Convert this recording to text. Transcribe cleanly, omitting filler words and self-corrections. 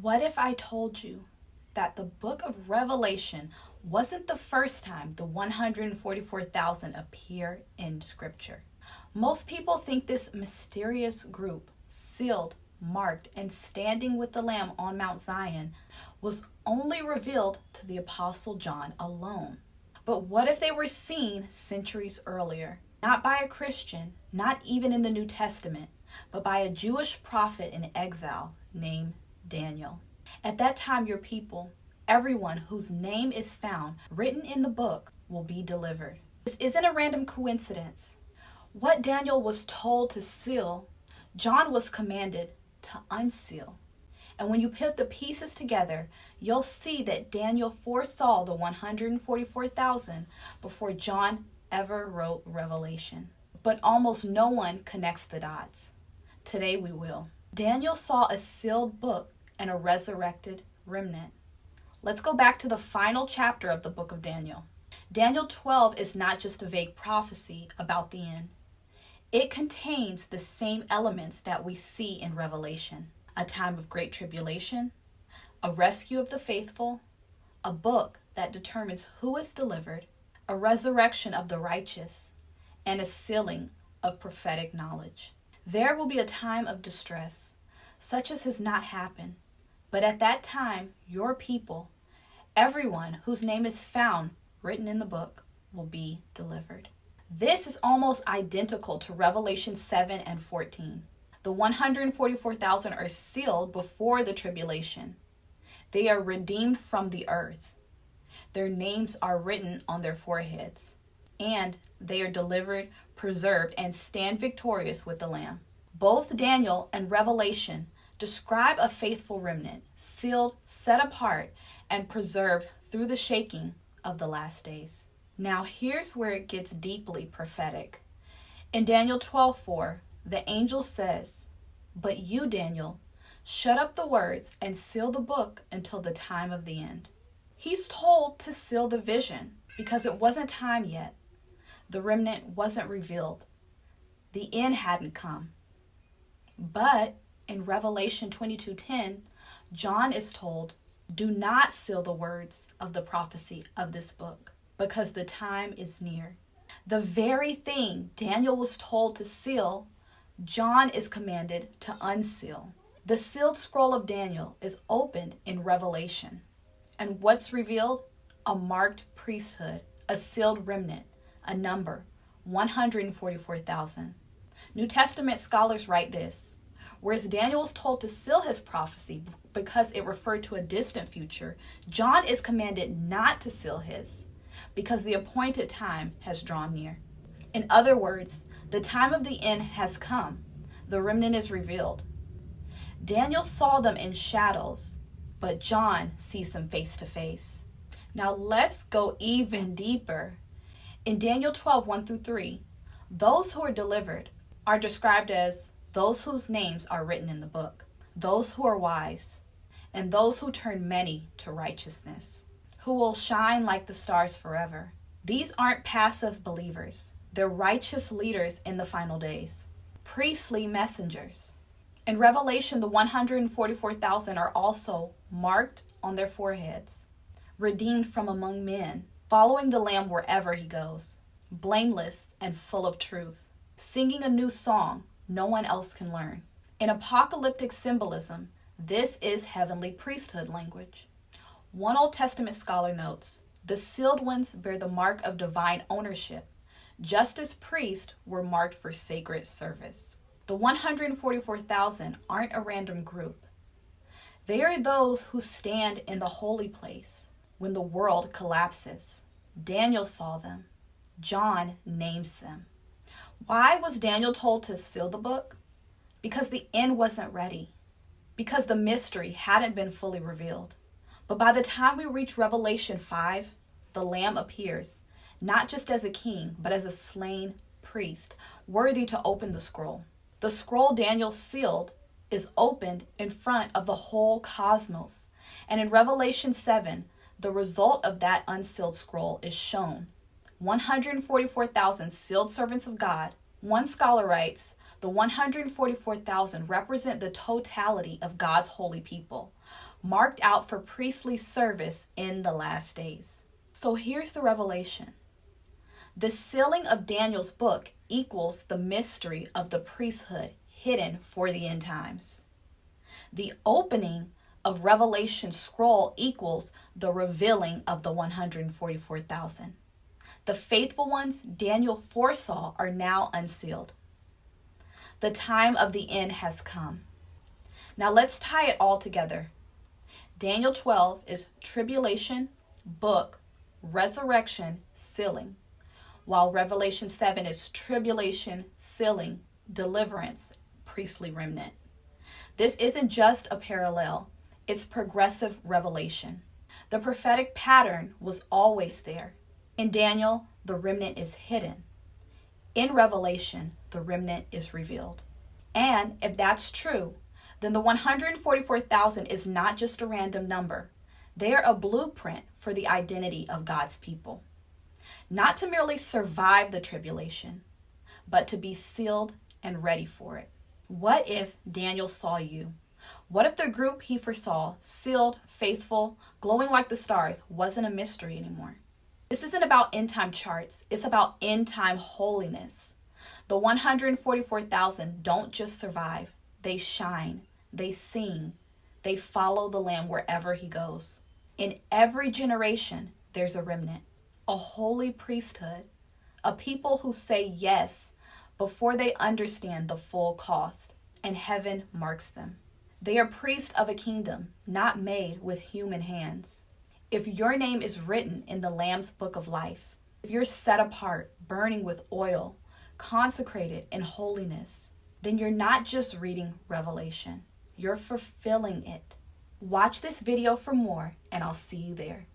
What if I told you that the book of Revelation wasn't the first time the 144,000 appear in Scripture? Most people think this mysterious group, sealed, marked, and standing with the Lamb on Mount Zion, was only revealed to the Apostle John alone. But what if they were seen centuries earlier? Not by a Christian, not even in the New Testament, but by a Jewish prophet in exile named Daniel. At that time, your people, everyone whose name is found written in the book, will be delivered. This isn't a random coincidence. What Daniel was told to seal, John was commanded to unseal. And when you put the pieces together, you'll see that Daniel foresaw the 144,000 before John ever wrote Revelation. But almost no one connects the dots. Today we will. Daniel saw a sealed book and a resurrected remnant. Let's go back to the final chapter of the book of Daniel. Daniel 12 is not just a vague prophecy about the end. It contains the same elements that we see in Revelation: a time of great tribulation, a rescue of the faithful, a book that determines who is delivered, a resurrection of the righteous, and a sealing of prophetic knowledge. There will be a time of distress, such as has not happened. But at that time, your people, everyone whose name is found written in the book, will be delivered. This is almost identical to Revelation 7 and 14. The 144,000 are sealed before the tribulation. They are redeemed from the earth. Their names are written on their foreheads, and they are delivered, preserved, and stand victorious with the Lamb. Both Daniel and Revelation describe a faithful remnant, sealed, set apart, and preserved through the shaking of the last days. Now here's where it gets deeply prophetic. In Daniel 12:4, the angel says, "But you, Daniel, shut up the words and seal the book until the time of the end." He's told to seal the vision because it wasn't time yet. The remnant wasn't revealed. The end hadn't come. But in Revelation 22:10, John is told, "Do not seal the words of the prophecy of this book, because the time is near." The very thing Daniel was told to seal, John is commanded to unseal. The sealed scroll of Daniel is opened in Revelation. And what's revealed? A marked priesthood, a sealed remnant, a number, 144,000. New Testament scholars write this: whereas Daniel was told to seal his prophecy because it referred to a distant future, John is commanded not to seal his because the appointed time has drawn near. In other words, the time of the end has come. The remnant is revealed. Daniel saw them in shadows, but John sees them face to face. Now let's go even deeper. In Daniel 12:1-3, those who are delivered are described as those whose names are written in the book, those who are wise, and those who turn many to righteousness, who will shine like the stars forever. These aren't passive believers. They're righteous leaders in the final days, priestly messengers. In Revelation, the 144,000 are also marked on their foreheads, redeemed from among men, following the Lamb wherever he goes, blameless and full of truth, singing a new song no one else can learn. In apocalyptic symbolism, this is heavenly priesthood language. One Old Testament scholar notes, the sealed ones bear the mark of divine ownership, just as priests were marked for sacred service. The 144,000 aren't a random group. They are those who stand in the holy place when the world collapses. Daniel saw them. John names them. Why was Daniel told to seal the book? Because the end wasn't ready. Because the mystery hadn't been fully revealed. But by the time we reach Revelation 5, the Lamb appears, not just as a king, but as a slain priest, worthy to open the scroll. The scroll Daniel sealed is opened in front of the whole cosmos. And in Revelation 7, the result of that unsealed scroll is shown. 144,000 sealed servants of God. One scholar writes, The 144,000 represent the totality of God's holy people, marked out for priestly service in the last days. So here's the revelation. The sealing of Daniel's book equals the mystery of the priesthood hidden for the end times. The opening of Revelation's scroll equals the revealing of the 144,000. The faithful ones Daniel foresaw are now unsealed. The time of the end has come. Now let's tie it all together. Daniel 12 is tribulation, book, resurrection, sealing, while Revelation 7 is tribulation, sealing, deliverance, priestly remnant. This isn't just a parallel, it's progressive revelation. The prophetic pattern was always there. In Daniel, the remnant is hidden. In Revelation, the remnant is revealed. And if that's true, then the 144,000 is not just a random number. They are a blueprint for the identity of God's people. Not to merely survive the tribulation, but to be sealed and ready for it. What if Daniel saw you? What if the group he foresaw, sealed, faithful, glowing like the stars, wasn't a mystery anymore? This isn't about end time charts. It's about end time holiness. The 144,000 don't just survive. They shine. They sing. They follow the Lamb wherever he goes. In every generation, there's a remnant, a holy priesthood, a people who say yes before they understand the full cost, and heaven marks them. They are priests of a kingdom not made with human hands. If your name is written in the Lamb's book of life, if you're set apart, burning with oil, consecrated in holiness, then you're not just reading Revelation, you're fulfilling it. Watch this video for more, and I'll see you there.